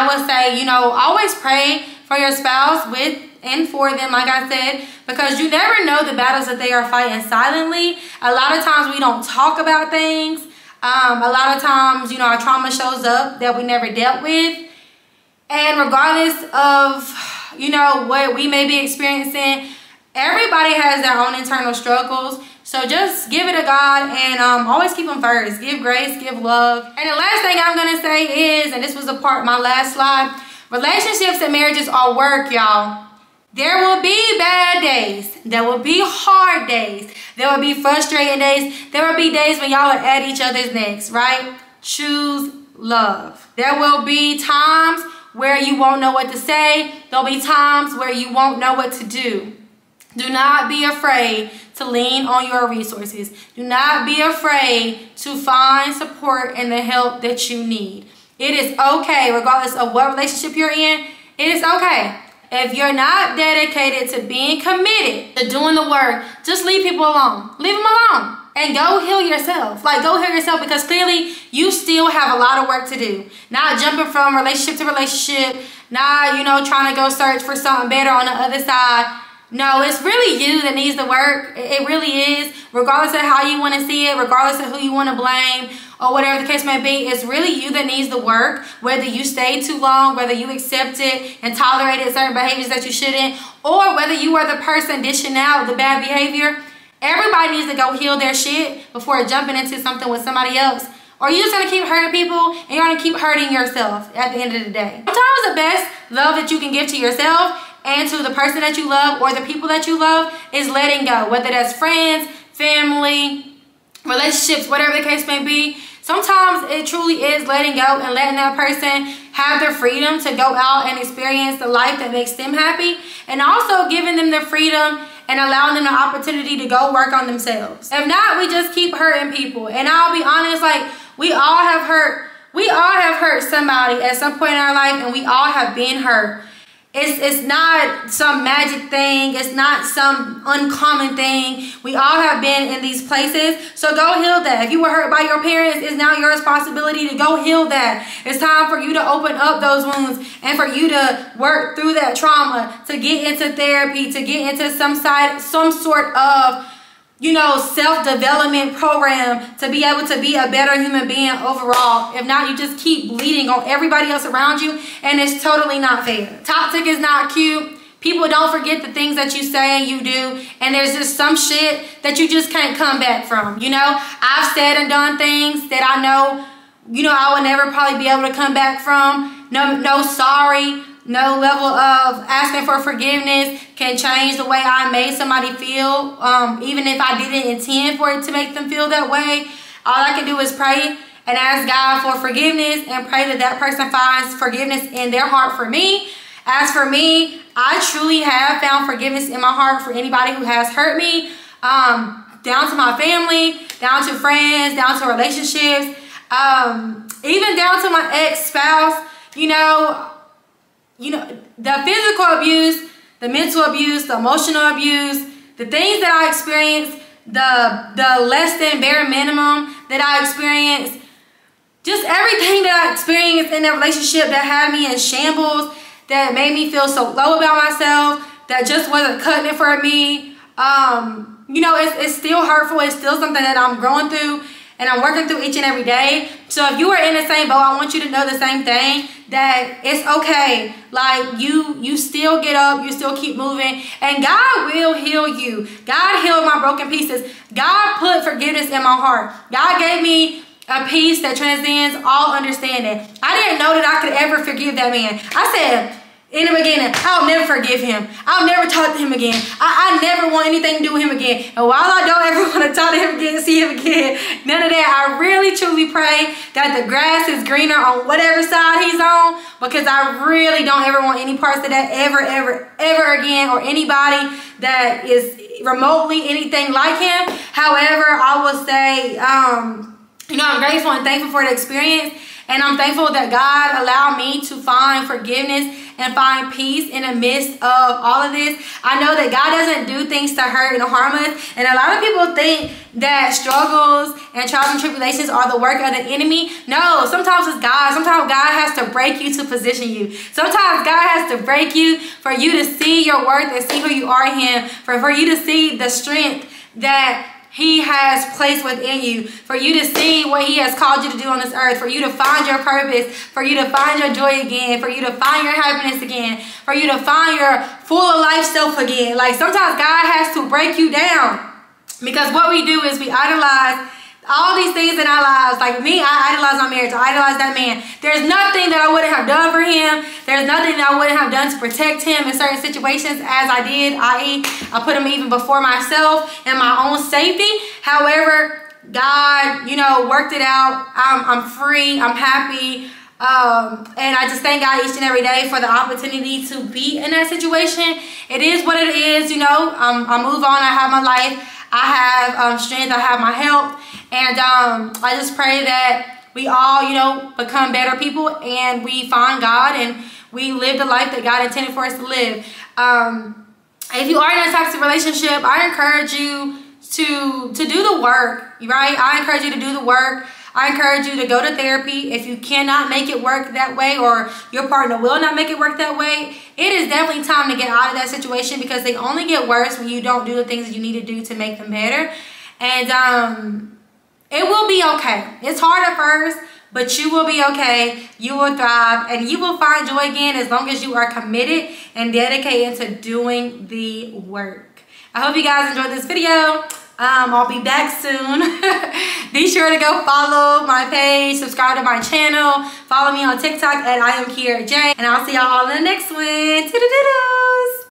I would say, you know, always pray for your spouse with and for them, like I said, because you never know the battles that they are fighting silently. A lot of times we don't talk about things. A lot of times, you know, our trauma shows up that we never dealt with. And regardless of, you know, what we may be experiencing, everybody has their own internal struggles. So just give it to God and always keep them first. Give grace, give love. And the last thing I'm going to say is, and this was my last slide, relationships and marriages are work, y'all. There will be bad days. There will be hard days. There will be frustrating days. There will be days when y'all are at each other's necks, right? Choose love. There will be times where you won't know what to say. There'll be times where you won't know what to do. Do not be afraid to lean on your resources. Do not be afraid to find support and the help that you need. It is okay, regardless of what relationship you're in, it is okay. If you're not dedicated to being committed to doing the work, just leave people alone. Leave them alone and go heal yourself. Like, go heal yourself, because clearly you still have a lot of work to do. Not jumping from relationship to relationship, not, you know, trying to go search for something better on the other side. No, it's really you that needs the work. It really is. Regardless of how you want to see it, regardless of who you want to blame, or whatever the case may be, it's really you that needs the work. Whether you stay too long, whether you accept it and tolerated certain behaviors that you shouldn't, or whether you are the person dishing out the bad behavior. Everybody needs to go heal their shit before jumping into something with somebody else. Or you're just going to keep hurting people and you're going to keep hurting yourself at the end of the day. Sometimes the best love that you can give to yourself and to the person that you love or the people that you love is letting go. Whether that's friends, family, relationships, whatever the case may be. Sometimes it truly is letting go and letting that person have their freedom to go out and experience the life that makes them happy. And also giving them the freedom and allowing them the opportunity to go work on themselves. If not, we just keep hurting people. And I'll be honest, like, we all have hurt somebody at some point in our life, and we all have been hurt. It's not some magic thing. It's not some uncommon thing. We all have been in these places. So go heal that. If you were hurt by your parents, it's now your responsibility to go heal that. It's time for you to open up those wounds and for you to work through that trauma, to get into therapy, to get into some sort of, you know, self-development program to be able to be a better human being overall. If not, you just keep bleeding on everybody else around you, and it's totally not fair. Toxic is not cute. People don't forget the things that you say and you do, and there's just some shit that you just can't come back from. You know, I've said and done things that I know, you know, I would never probably be able to come back from. No sorry. No level of asking for forgiveness can change the way I made somebody feel, even if I didn't intend for it to make them feel that way. All I can do is pray and ask God for forgiveness and pray that that person finds forgiveness in their heart for me. As for me, I truly have found forgiveness in my heart for anybody who has hurt me, down to my family, down to friends, down to relationships, even down to my ex-spouse. You know, the physical abuse, the mental abuse, the emotional abuse, the things that I experienced, the less than bare minimum that I experienced, just everything that I experienced in that relationship that had me in shambles, that made me feel so low about myself, that just wasn't cutting it for me. You know, it's still hurtful. It's still something that I'm growing through and I'm working through each and every day. So if you are in the same boat, I want you to know the same thing, that it's okay. Like, you still get up, you still keep moving, and God will heal you. God healed my broken pieces. God put forgiveness in my heart. God gave me a peace that transcends all understanding. I didn't know that I could ever forgive that man. I said in the beginning, I'll never forgive him. I'll never talk to him again. I never want anything to do with him again. And while I don't ever want to talk to him again, see him again, none of that, I really truly pray that the grass is greener on whatever side he's on, because I really don't ever want any parts of that ever again, or anybody that is remotely anything like him. However, I will say, you know, I'm grateful and thankful for the experience. And I'm thankful that God allowed me to find forgiveness and find peace in the midst of all of this. I know that God doesn't do things to hurt and harm us. And a lot of people think that struggles and trials and tribulations are the work of the enemy. No, sometimes it's God. Sometimes God has to break you to position you. Sometimes God has to break you for you to see your worth and see who you are in Him. For you to see the strength that He has placed within you, for you to see what He has called you to do on this earth, for you to find your purpose, for you to find your joy again, for you to find your happiness again, for you to find your full of life self again. Like, sometimes God has to break you down, because what we do is we idolize all these things in our lives. Like me, I idolize my marriage. I idolize that man. There's nothing that I wouldn't have done for him. There's nothing that I wouldn't have done to protect him in certain situations as I did, i.e. I put him even before myself and my own safety. However, God, you know, worked it out. I'm free. I'm happy. And I just thank God each and every day for the opportunity to be in that situation. It is what it is, you know. I move on. I have my life. I have strength. I have my health. And I just pray that we all, you know, become better people and we find God and we live the life that God intended for us to live. If you are in a toxic relationship, I encourage you to do the work, right? I encourage you to do the work. I encourage you to go to therapy. If you cannot make it work that way, or your partner will not make it work that way, it is definitely time to get out of that situation, because they only get worse when you don't do the things that you need to do to make them better. And it will be okay. It's hard at first, but you will be okay. You will thrive, and you will find joy again as long as you are committed and dedicated to doing the work. I hope you guys enjoyed this video. I'll be back soon. Be sure to go follow my page, subscribe to my channel, follow me on TikTok at IamKiaraJ, and I'll see y'all all in the next one. Toodaloo!